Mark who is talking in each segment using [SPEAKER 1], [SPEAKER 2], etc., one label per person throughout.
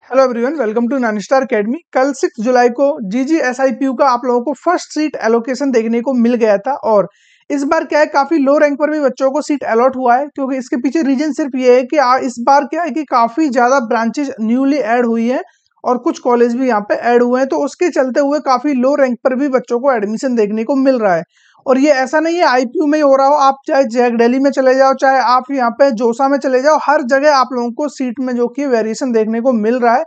[SPEAKER 1] Hello everyone, welcome to nine star academy. कल 6 जुलाई को जीजीएसआईपीयू का आप लोगों को फर्स्ट सीट एलोकेशन देखने को मिल गया था और इस बार क्या है, काफी लो रैंक पर भी बच्चों को सीट अलॉट हुआ है। क्योंकि इसके पीछे रीजन सिर्फ ये है कि इस बार क्या है कि काफी ज्यादा ब्रांचेज न्यूली ऐड हुई है और कुछ कॉलेज भी यहाँ पे ऐड हुए हैं, तो उसके चलते हुए काफी लो रैंक पर भी बच्चों को एडमिशन देखने को मिल रहा है। और ये ऐसा नहीं है आईपीयू में ही हो रहा हो, आप चाहे जैक दिल्ली में चले जाओ, चाहे आप यहाँ पे जोसा में चले जाओ, हर जगह आप लोगों को सीट में जो कि वेरिएशन देखने को मिल रहा है।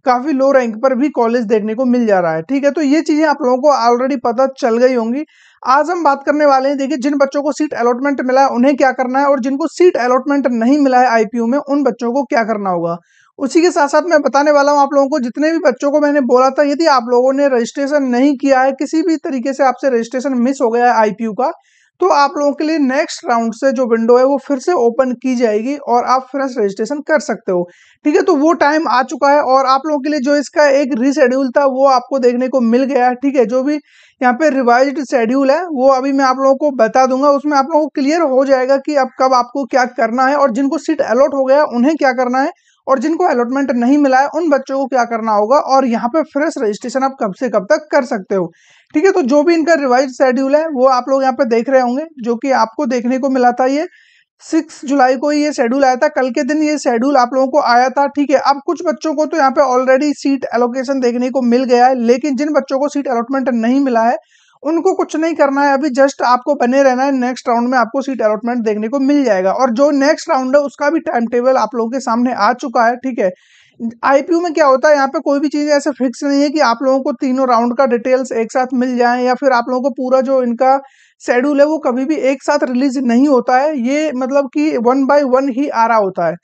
[SPEAKER 1] काफी लो रैंक पर भी कॉलेज देखने को मिल जा रहा है। ठीक है, तो ये चीजें आप लोगों को ऑलरेडी पता चल गई होंगी। आज हम बात करने वाले हैं, देखिए जिन बच्चों को सीट अलॉटमेंट मिला है उन्हें क्या करना है, और जिनको सीट अलॉटमेंट नहीं मिला है आईपीयू में उन बच्चों को क्या करना होगा। उसी के साथ साथ मैं बताने वाला हूं आप लोगों को, जितने भी बच्चों को मैंने बोला था, यदि आप लोगों ने रजिस्ट्रेशन नहीं किया है, किसी भी तरीके से आपसे रजिस्ट्रेशन मिस हो गया है आईपीयू का, तो आप लोगों के लिए नेक्स्ट राउंड से जो विंडो है वो फिर से ओपन की जाएगी और आप फ्रेश रजिस्ट्रेशन कर सकते हो। ठीक है, तो वो टाइम आ चुका है और आप लोगों के लिए जो इसका एक रीशेड्यूल था वो आपको देखने को मिल गया है। ठीक है, जो भी यहाँ पे रिवाइज्ड शेड्यूल है वो अभी मैं आप लोगों को बता दूंगा, उसमें आप लोगों को क्लियर हो जाएगा कि अब कब आपको क्या करना है और जिनको सीट अलॉट हो गया उन्हें क्या करना है और जिनको अलॉटमेंट नहीं मिला है उन बच्चों को क्या करना होगा, और यहाँ पे फ्रेश रजिस्ट्रेशन आप कब से कब तक कर सकते हो। ठीक है, तो जो भी इनका रिवाइज शेड्यूल है वो आप लोग यहाँ पे देख रहे होंगे, जो कि आपको देखने को मिला था। ये 6 जुलाई को ये शेड्यूल आया था, कल के दिन ये शेड्यूल आप लोगों को आया था। ठीक है, अब कुछ बच्चों को तो यहाँ पे ऑलरेडी सीट एलोकेशन देखने को मिल गया है, लेकिन जिन बच्चों को सीट अलॉटमेंट नहीं मिला है उनको कुछ नहीं करना है, अभी जस्ट आपको बने रहना है। नेक्स्ट राउंड में आपको सीट अलॉटमेंट देखने को मिल जाएगा और जो नेक्स्ट राउंड है उसका भी टाइम टेबल आप लोगों के सामने आ चुका है। ठीक है, आईपीयू में क्या होता है, यहाँ पे कोई भी चीज ऐसे फिक्स नहीं है कि आप लोगों को तीनों राउंड का डिटेल्स एक साथ मिल जाए, या फिर आप लोगों को पूरा जो इनका शेड्यूल है वो कभी भी एक साथ रिलीज नहीं होता है। ये मतलब कि 1 बाय 1 ही आ रहा होता है।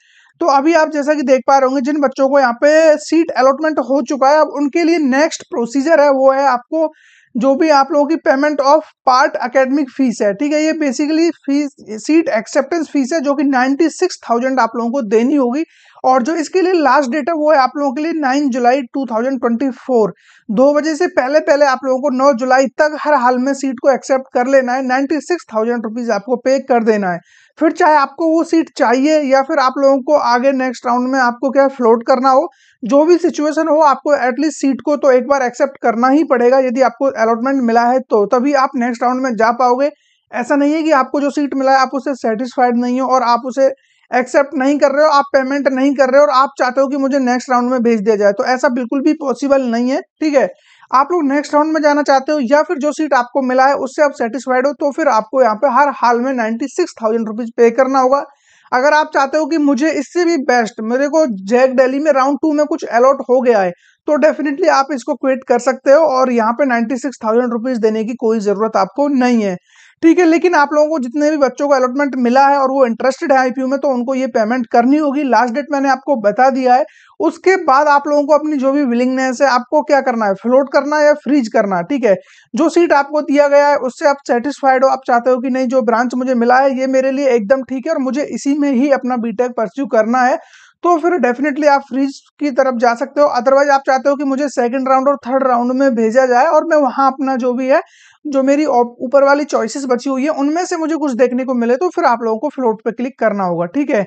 [SPEAKER 1] तो अभी आप जैसा कि देख पा रहे होंगे, जिन बच्चों को यहाँ पे सीट अलॉटमेंट हो चुका है, अब उनके लिए नेक्स्ट प्रोसीजर है वो है आपको जो भी आप लोगों की payment of part academic fees है। ठीक है, ये basically fees seat acceptance fees है जो कि 96,000 आप लोगों को देनी होगी। और जो इसके लिए लास्ट डेट है वो है आप लोगों के लिए 9 जुलाई 2024, 2 बजे से पहले पहले आप लोगों को 9 जुलाई तक हर हाल में सीट को एक्सेप्ट कर लेना है। 96,000 रुपीज आपको पे कर देना है। फिर चाहे आपको वो सीट चाहिए या फिर आप लोगों को आगे नेक्स्ट राउंड में आपको क्या फ्लोट करना हो, जो भी सिचुएशन हो, आपको एटलीस्ट सीट को तो एक बार एक्सेप्ट करना ही पड़ेगा। यदि आपको अलॉटमेंट मिला है तो तभी आप नेक्स्ट राउंड में जा पाओगे। ऐसा नहीं है कि आपको जो सीट मिला है आप उससे सेटिस्फाइड नहीं हो और आप उसे एक्सेप्ट नहीं कर रहे हो, आप पेमेंट नहीं कर रहे हो और आप चाहते हो कि मुझे नेक्स्ट राउंड में भेज दिया जाए, तो ऐसा बिल्कुल भी पॉसिबल नहीं है। ठीक है, आप लोग नेक्स्ट राउंड में जाना चाहते हो या फिर जो सीट आपको मिला है उससे आप सेटिस्फाइड हो, तो फिर आपको यहाँ पे हर हाल में 96,000 रुपीज पे करना होगा। अगर आप चाहते हो कि मुझे इससे भी बेस्ट, मेरे को जैक दिल्ली में राउंड 2 में कुछ अलॉट हो गया है, तो डेफिनेटली आप इसको क्विट कर सकते हो और यहाँ पे 96,000 रुपीज देने की कोई जरूरत आपको नहीं है। ठीक है, लेकिन आप लोगों को जितने भी बच्चों को अलॉटमेंट मिला है और वो इंटरेस्टेड है आईपीयू में, तो उनको ये पेमेंट करनी होगी। लास्ट डेट मैंने आपको बता दिया है। उसके बाद आप लोगों को अपनी जो भी विलिंगनेस है आपको क्या करना है, फ्लोट करना है या फ्रीज करना है। ठीक है, जो सीट आपको दिया गया है उससे आप सेटिस्फाइड हो, आप चाहते हो कि नहीं जो ब्रांच मुझे मिला है ये मेरे लिए एकदम ठीक है और मुझे इसी में ही अपना बीटेक परस्यू करना है, तो फिर डेफिनेटली आप फ्रीज की तरफ जा सकते हो। अदरवाइज आप चाहते हो कि मुझे सेकंड राउंड और थर्ड राउंड में भेजा जाए और मैं वहां अपना जो भी है, जो मेरी ऊपर वाली चॉइसेस बची हुई है उनमें से मुझे कुछ देखने को मिले, तो फिर आप लोगों को फ्लोट पे क्लिक करना होगा। ठीक है,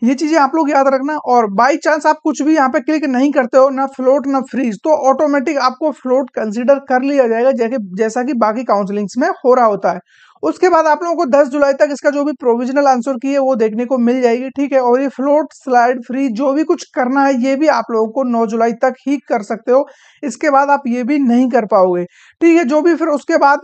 [SPEAKER 1] ये चीजें आप लोग याद रखना। और बाई चांस आप कुछ भी यहाँ पे क्लिक नहीं करते हो, ना फ्लोट ना फ्रीज, तो ऑटोमेटिक आपको फ्लोट कंसीडर कर लिया जाएगा, जैसा कि बाकी काउंसलिंग्स में हो रहा होता है। उसके बाद आप लोगों को 10 जुलाई तक इसका जो भी प्रोविजनल आंसर की है वो देखने को मिल जाएगी। ठीक है, और ये फ्लोट स्लाइड फ्री जो भी कुछ करना है ये भी आप लोगों को 9 जुलाई तक ही कर सकते हो, इसके बाद आप ये भी नहीं कर पाओगे। ठीक है, जो भी फिर उसके बाद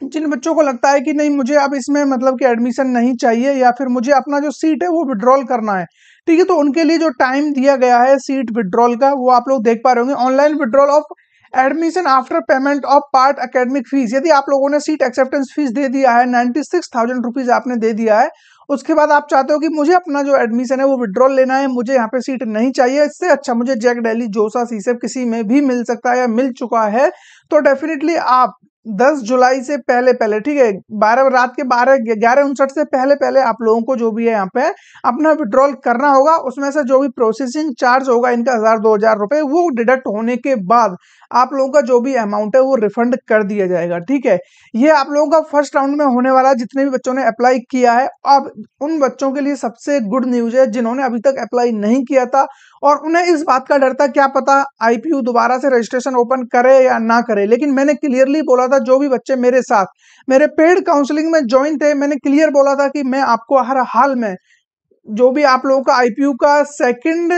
[SPEAKER 1] जिन बच्चों को लगता है कि नहीं मुझे अब इसमें मतलब कि एडमिशन नहीं चाहिए या फिर मुझे अपना जो सीट है वो विड्रॉल करना है, ठीक है, तो उनके लिए जो टाइम दिया गया है सीट विड्रॉल का वो आप लोग देख पा रहे होंगे। Online withdrawal of admission after payment of part academic fees, यदि आप लोगों ने सीट एक्सेप्टेंस फीस दे दिया है, 96,000 रुपीज आपने दे दिया है, उसके बाद आप चाहते हो कि मुझे अपना जो एडमिशन है वो विड्रॉल लेना है, मुझे यहाँ पे सीट नहीं चाहिए, इससे अच्छा मुझे जैक दिल्ली, जोसा, सीसेप किसी में भी मिल सकता है या मिल चुका है, तो डेफिनेटली आप 10 जुलाई से पहले पहले, ठीक है, 12 रात के 11:59 से पहले पहले आप लोगों को जो भी है यहाँ पे अपना विड्रॉल करना होगा। उसमें से जो भी प्रोसेसिंग चार्ज होगा इनका 1,000-2,000 रुपए, वो डिडक्ट होने के बाद आप लोगों का जो भी अमाउंट है वो रिफंड कर दिया जाएगा। ठीक है, ये आप लोगों का फर्स्ट राउंड में होने वाला है जितने भी बच्चों ने अप्लाई किया है। अब उन बच्चों के लिए सबसे गुड न्यूज है जिन्होंने अभी तक अप्लाई नहीं किया था और उन्हें इस बात का डर था क्या पता आईपीयू दोबारा से रजिस्ट्रेशन ओपन करे या ना करे, लेकिन मैंने क्लियरली बोला था जो भी बच्चे मेरे साथ मेरे पेड काउंसलिंग में ज्वाइन थे, मैंने क्लियर बोला था कि मैं आपको हर हाल में जो भी आप लोगों का आईपीयू का सेकंड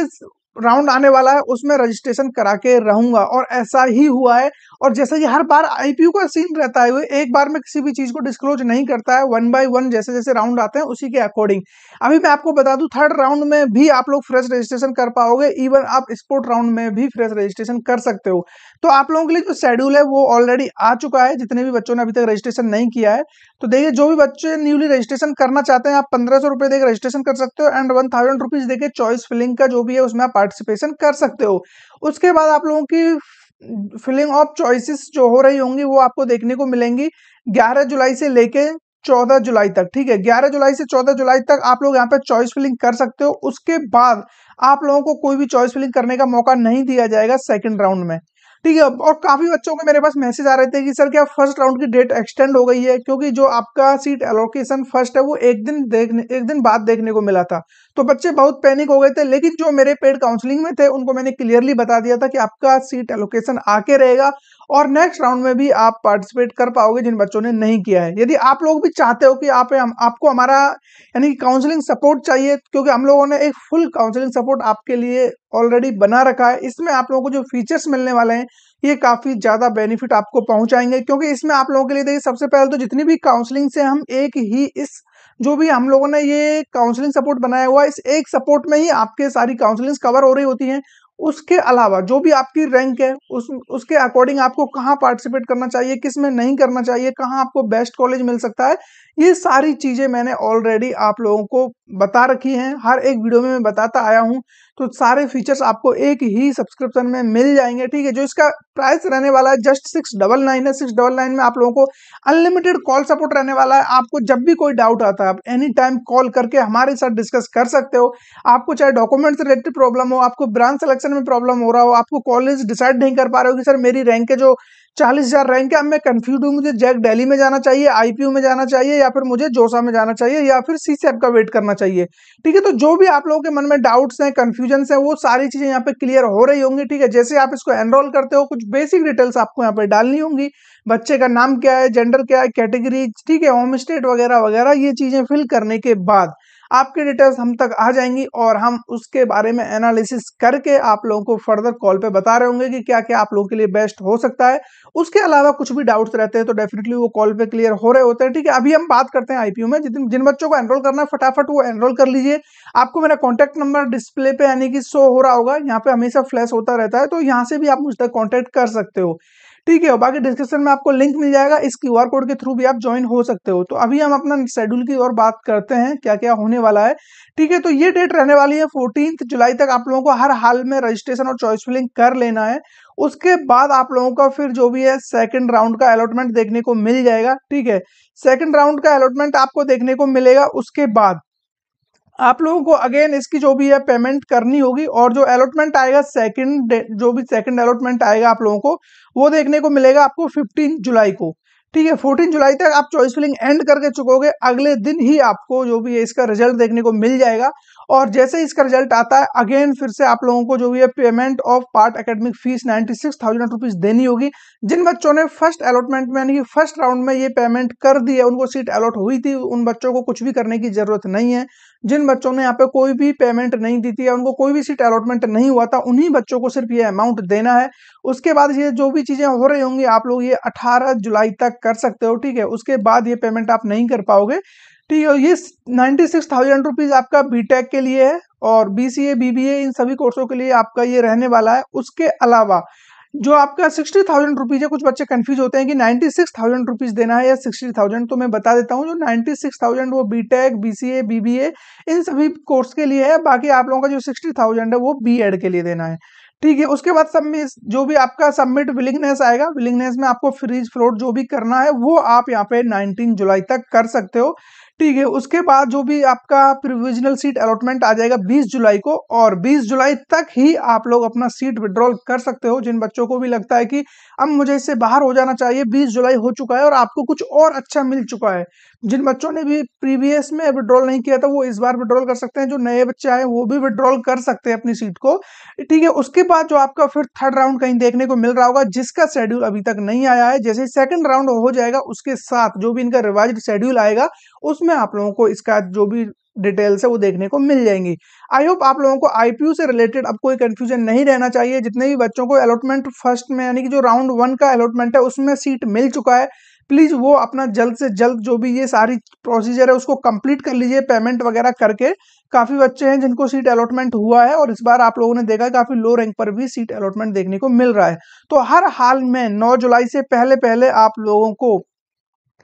[SPEAKER 1] राउंड आने वाला है उसमें रजिस्ट्रेशन करा के रहूंगा और ऐसा ही हुआ है। और जैसा कि हर बार आईपीयू का सीन रहता है वो एक बार में किसी भी चीज को डिस्क्लोज नहीं करता है, 1 बाय 1 जैसे जैसे राउंड आते हैं उसी के अकॉर्डिंग। अभी मैं आपको बता दूं थर्ड राउंड में भी आप लोग फ्रेश रजिस्ट्रेशन कर पाओगे, इवन आप स्पोर्ट राउंड में भी फ्रेश रजिस्ट्रेशन कर सकते हो। तो आप लोगों के लिए जो शेड्यूल है वो ऑलरेडी आ चुका है, जितने भी बच्चों ने अभी तक रजिस्ट्रेशन नहीं किया है। तो देखिए जो भी बच्चे न्यूली रजिस्ट्रेशन करना चाहते हैं आप 1500 रुपए देकर रजिस्ट्रेशन कर सकते हो एंड 1000 रुपीज देके चॉइस फिलिंग का जो भी है उसमें आप पार्टिसिपेशन कर सकते हो। उसके बाद आप लोगों की फिलिंग ऑफ चॉइसेस जो हो रही होंगी वो आपको देखने को मिलेंगी 11 जुलाई से लेके 14 जुलाई तक। ठीक है, 11 जुलाई से 14 जुलाई तक आप लोग यहाँ पे चॉइस फिलिंग कर सकते हो। उसके बाद आप लोगों को कोई भी चॉइस फिलिंग करने का मौका नहीं दिया जाएगा सेकंड राउंड में। ठीक है, और काफी बच्चों के मेरे पास मैसेज आ रहे थे कि सर क्या फर्स्ट राउंड की डेट एक्सटेंड हो गई है, क्योंकि जो आपका सीट एलोकेशन फर्स्ट है वो एक दिन बाद देखने को मिला था। तो बच्चे बहुत पैनिक हो गए थे, लेकिन जो मेरे पेड काउंसलिंग में थे उनको मैंने क्लियरली बता दिया था कि आपका सीट एलोकेशन आके रहेगा और नेक्स्ट राउंड में भी आप पार्टिसिपेट कर पाओगे जिन बच्चों ने नहीं किया है। यदि आप लोग भी चाहते हो कि आपको हमारा यानी कि काउंसलिंग सपोर्ट चाहिए, क्योंकि हम लोगों ने एक फुल काउंसलिंग सपोर्ट आपके लिए ऑलरेडी बना रखा है। इसमें आप लोगों को जो फीचर्स मिलने वाले हैं ये काफी ज्यादा बेनिफिट आपको पहुंचाएंगे, क्योंकि इसमें आप लोगों के लिए देखिए सबसे पहले तो जितनी भी काउंसलिंग से हम एक ही इस जो भी हम लोगों ने ये काउंसलिंग सपोर्ट बनाया हुआ है इस एक सपोर्ट में ही आपके सारी काउंसलिंग कवर हो रही होती हैं। उसके अलावा जो भी आपकी रैंक है उसके अकॉर्डिंग आपको कहाँ पार्टिसिपेट करना चाहिए, किस में नहीं करना चाहिए, कहाँ आपको बेस्ट कॉलेज मिल सकता है, ये सारी चीजें मैंने ऑलरेडी आप लोगों को बता रखी हैं, हर एक वीडियो में मैं बताता आया हूं। तो सारे फीचर्स आपको एक ही सब्सक्रिप्शन में मिल जाएंगे। ठीक है, जो इसका प्राइस रहने वाला है जस्ट 699 है। 699 में आप लोगों को अनलिमिटेड कॉल सपोर्ट रहने वाला है। आपको जब भी कोई डाउट आता है आप एनी टाइम कॉल करके हमारे साथ डिस्कस कर सकते हो। आपको चाहे डॉक्यूमेंट से रिलेटेड प्रॉब्लम हो, आपको ब्रांच सिलेक्शन में प्रॉब्लम हो रहा हो, आपको कॉलेज डिसाइड नहीं कर पा रहे हो कि सर मेरी रैंक है जो 40,000 रैंक है, अब मैं कंफ्यूज हूँ, मुझे जैक दिल्ली में जाना चाहिए, आईपीयू में जाना चाहिए या फिर मुझे जोसा में जाना चाहिए या फिर सीसैट का वेट करना चाहिए। ठीक है, तो जो भी आप लोगों के मन में डाउट्स हैं, कंफ्यूजन है, वो सारी चीजें यहाँ पे क्लियर हो रही होंगी। ठीक है, जैसे आप इसको एनरोल करते हो कुछ बेसिक डिटेल्स आपको यहाँ पे डालनी होंगी, बच्चे का नाम क्या है, जेंडर क्या है, कैटेगरी, ठीक है, होम स्टेट वगैरह वगैरह, ये चीजें फिल करने के बाद आपकी डिटेल्स हम तक आ जाएंगी और हम उसके बारे में एनालिसिस करके आप लोगों को फर्दर कॉल पे बता रहे होंगे कि क्या क्या आप लोगों के लिए बेस्ट हो सकता है। उसके अलावा कुछ भी डाउट्स रहते हैं तो डेफिनेटली वो कॉल पे क्लियर हो रहे होते हैं। ठीक है, अभी हम बात करते हैं आईपीयू में। जिन बच्चों को एनरोल करना है फटाफट वो एनरोल कर लीजिए। आपको मेरा कॉन्टैक्ट नंबर डिस्प्ले पे यानी कि शो हो रहा होगा, यहाँ पे हमेशा फ्लैश होता रहता है, तो यहाँ से भी आप मुझ तक कॉन्टैक्ट कर सकते हो। ठीक है, और बाकी डिस्क्रिप्शन में आपको लिंक मिल जाएगा, इस क्यूआर कोड के थ्रू भी आप ज्वाइन हो सकते हो। तो अभी हम अपना शेड्यूल की और बात करते हैं क्या क्या होने वाला है। ठीक है, तो ये डेट रहने वाली है 14 जुलाई तक आप लोगों को हर हाल में रजिस्ट्रेशन और चॉइस फिलिंग कर लेना है। उसके बाद आप लोगों का फिर जो भी है सेकंड राउंड का अलॉटमेंट देखने को मिल जाएगा। ठीक है, सेकंड राउंड का अलॉटमेंट आपको देखने को मिलेगा, उसके बाद आप लोगों को अगेन इसकी जो भी है पेमेंट करनी होगी और जो अलॉटमेंट आएगा जो भी सेकंड अलॉटमेंट आएगा आप लोगों को वो देखने को मिलेगा आपको 15 जुलाई को। ठीक है, 14 जुलाई तक आप चॉइस फिलिंग एंड करके चुकोगे, अगले दिन ही आपको जो भी है इसका रिजल्ट देखने को मिल जाएगा। और जैसे ही इसका रिजल्ट आता है अगेन फिर से आप लोगों को जो भी है payment of part academic fees 96,000 rupees देनी होगी। जिन बच्चों ने फर्स्ट अलॉटमेंट में यानी कि फर्स्ट राउंड में ये पेमेंट कर दी है, उनको सीट अलॉट हुई थी, उन बच्चों को कुछ भी करने की जरूरत नहीं है। जिन बच्चों ने यहाँ पे कोई भी पेमेंट नहीं दी थी या उनको कोई भी सीट अलॉटमेंट नहीं हुआ था, उन्हीं बच्चों को सिर्फ ये अमाउंट देना है। उसके बाद ये जो भी चीजें हो रही होंगी आप लोग ये 18 जुलाई तक कर सकते हो। ठीक है, उसके बाद ये पेमेंट आप नहीं कर पाओगे। ठीक है, ये 96,000 रुपीज आपका बीटेक के लिए है और बीसीए बीबीए इन सभी कोर्सों के लिए आपका ये रहने वाला है। उसके अलावा जो आपका 60,000 रुपीज है, कुछ बच्चे कंफ्यूज होते हैं कि 96,000 रुपीज देना है या 60,000, तो मैं बता देता हूँ जो 96,000 वो बीटेक बीसीए बीबीए इन सभी कोर्स के लिए है, बाकी आप लोगों का जो 60,000 है वो बीएड के लिए देना है। ठीक है। उसके बाद सब में जो भी आपका सबमिट विलिंगनेस आएगा, विलिंगनेस में आपको फ्रीज फ्लोट जो भी करना है वो आप यहाँ पे 19 जुलाई तक कर सकते हो। ठीक है। उसके बाद जो भी आपका प्रोविजनल सीट अलॉटमेंट आ जाएगा 20 जुलाई को, और 20 जुलाई तक ही आप लोग अपना सीट विड्रॉल कर सकते हो। जिन बच्चों को भी लगता है कि अब मुझे इससे बाहर हो जाना चाहिए, 20 जुलाई हो चुका है और आपको कुछ और अच्छा मिल चुका है। जिन बच्चों ने भी प्रीवियस में विड्रॉल नहीं किया था वो इस बार विड्रॉल कर सकते हैं, जो नए बच्चे आए वो भी विड्रॉल कर सकते हैं अपनी सीट को। ठीक है। उसके बाद जो आपका फिर थर्ड राउंड कहीं देखने को मिल रहा होगा, जिसका शेड्यूल अभी तक नहीं आया है। जैसे सेकंड राउंड हो जाएगा उसके साथ जो भी इनका रिवाइज्ड शेड्यूल आएगा उसमें आप लोगों को इसका जो भी डिटेल्स है वो देखने को मिल जाएंगी। आई होप आप लोगों को आईपीयू से रिलेटेड अब कोई कंफ्यूजन नहीं रहना चाहिए। जितने भी बच्चों को अलॉटमेंट फर्स्ट में यानी कि जो राउंड 1 का अलॉटमेंट है उसमें सीट मिल चुका है, प्लीज वो अपना जल्द से जल्द जो भी ये सारी प्रोसीजर है उसको कंप्लीट कर लीजिए पेमेंट वगैरह करके। काफी बच्चे हैं जिनको सीट अलॉटमेंट हुआ है और इस बार आप लोगों ने देखा है काफी लो रैंक पर भी सीट अलॉटमेंट देखने को मिल रहा है। तो हर हाल में 9 जुलाई से पहले पहले आप लोगों को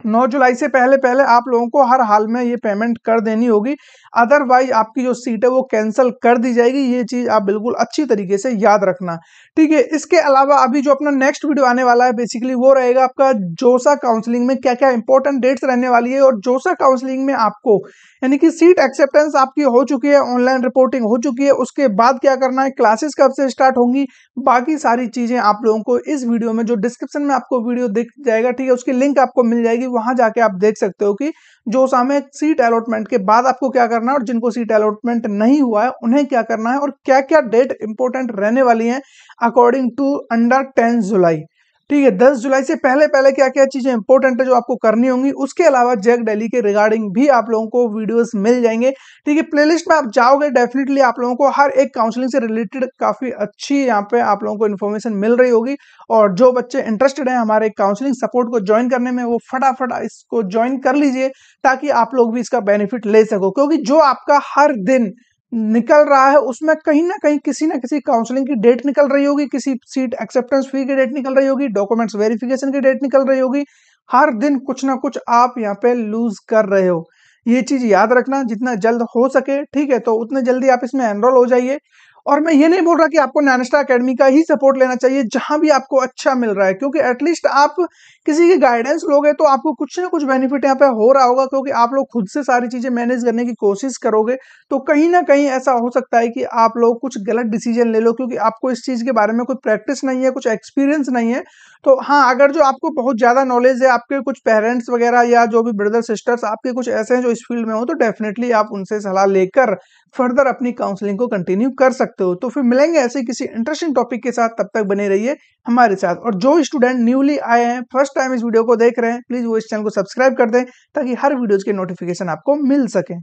[SPEAKER 1] 9 जुलाई से पहले पहले आप लोगों को हर हाल में ये पेमेंट कर देनी होगी, अदरवाइज आपकी जो सीट है वो कैंसिल कर दी जाएगी। ये चीज आप बिल्कुल अच्छी तरीके से याद रखना। ठीक है। इसके अलावा अभी जो अपना नेक्स्ट वीडियो आने वाला है बेसिकली वो रहेगा आपका जोसा काउंसलिंग में क्या क्या इंपॉर्टेंट डेट्स रहने वाली है, और जोसा काउंसलिंग में आपको यानी कि सीट एक्सेप्टेंस आपकी हो चुकी है, ऑनलाइन रिपोर्टिंग हो चुकी है, उसके बाद क्या करना है, क्लासेस कब से स्टार्ट होंगी, बाकी सारी चीजें आप लोगों को इस वीडियो में जो डिस्क्रिप्शन में आपको वीडियो दिख जाएगा, ठीक है, उसकी लिंक आपको मिल जाएगी, वहां जाके आप देख सकते हो कि जोसा में सीट अलॉटमेंट के बाद आपको क्या करना है और जिनको सीट अलॉटमेंट नहीं हुआ है उन्हें क्या करना है, और क्या क्या डेट इंपॉर्टेंट रहने वाली है अकॉर्डिंग टू अंडर 10 जुलाई। ठीक है। 10 जुलाई से पहले पहले क्या क्या चीजें इंपॉर्टेंट है जो आपको करनी होंगी। उसके अलावा जैक दिल्ली के रिगार्डिंग भी आप लोगों को वीडियोस मिल जाएंगे। ठीक है। प्लेलिस्ट में आप जाओगे डेफिनेटली आप लोगों को हर एक काउंसलिंग से रिलेटेड काफी अच्छी यहाँ पे आप लोगों को इन्फॉर्मेशन मिल रही होगी। और जो बच्चे इंटरेस्टेड हैं हमारे काउंसलिंग सपोर्ट को ज्वाइन करने में वो फटाफट इसको ज्वाइन कर लीजिए, ताकि आप लोग भी इसका बेनिफिट ले सको। क्योंकि जो आपका हर दिन निकल रहा है उसमें कहीं ना कहीं किसी ना किसी काउंसलिंग की डेट निकल रही होगी, किसी सीट एक्सेप्टेंस फी की डेट निकल रही होगी, डॉक्यूमेंट्स वेरिफिकेशन की डेट निकल रही होगी। हर दिन कुछ ना कुछ आप यहाँ पे लूज कर रहे हो, ये चीज याद रखना। जितना जल्द हो सके ठीक है तो उतने जल्दी आप इसमें एनरोल हो जाइए। और मैं ये नहीं बोल रहा कि आपको नैनस्टार एकेडमी का ही सपोर्ट लेना चाहिए जहां भी आपको अच्छा मिल रहा है, क्योंकि एटलीस्ट आप किसी की गाइडेंस लोगे तो आपको कुछ ना कुछ बेनिफिट यहाँ पे हो रहा होगा, क्योंकि आप लोग खुद से सारी चीजें मैनेज करने की कोशिश करोगे तो कहीं ना कहीं ऐसा हो सकता है कि आप लोग कुछ गलत डिसीजन ले लो, क्योंकि आपको इस चीज के बारे में कोई प्रैक्टिस नहीं है, कुछ एक्सपीरियंस नहीं है। तो हाँ, अगर जो आपको बहुत ज्यादा नॉलेज है, आपके कुछ पेरेंट्स वगैरह या जो भी ब्रदर सिस्टर्स आपके कुछ ऐसे हैं जो इस फील्ड में हो, तो डेफिनेटली आप उनसे सलाह लेकर फर्दर अपनी काउंसलिंग को कंटिन्यू कर सकते हो। तो फिर मिलेंगे ऐसे किसी इंटरेस्टिंग टॉपिक के साथ, तब तक बने रहिए हमारे साथ। और जो स्टूडेंट न्यूली आए हैं, फर्स्ट टाइम इस वीडियो को देख रहे हैं, प्लीज वो इस चैनल को सब्सक्राइब कर दें ताकि हर वीडियोज के नोटिफिकेशन आपको मिल सके।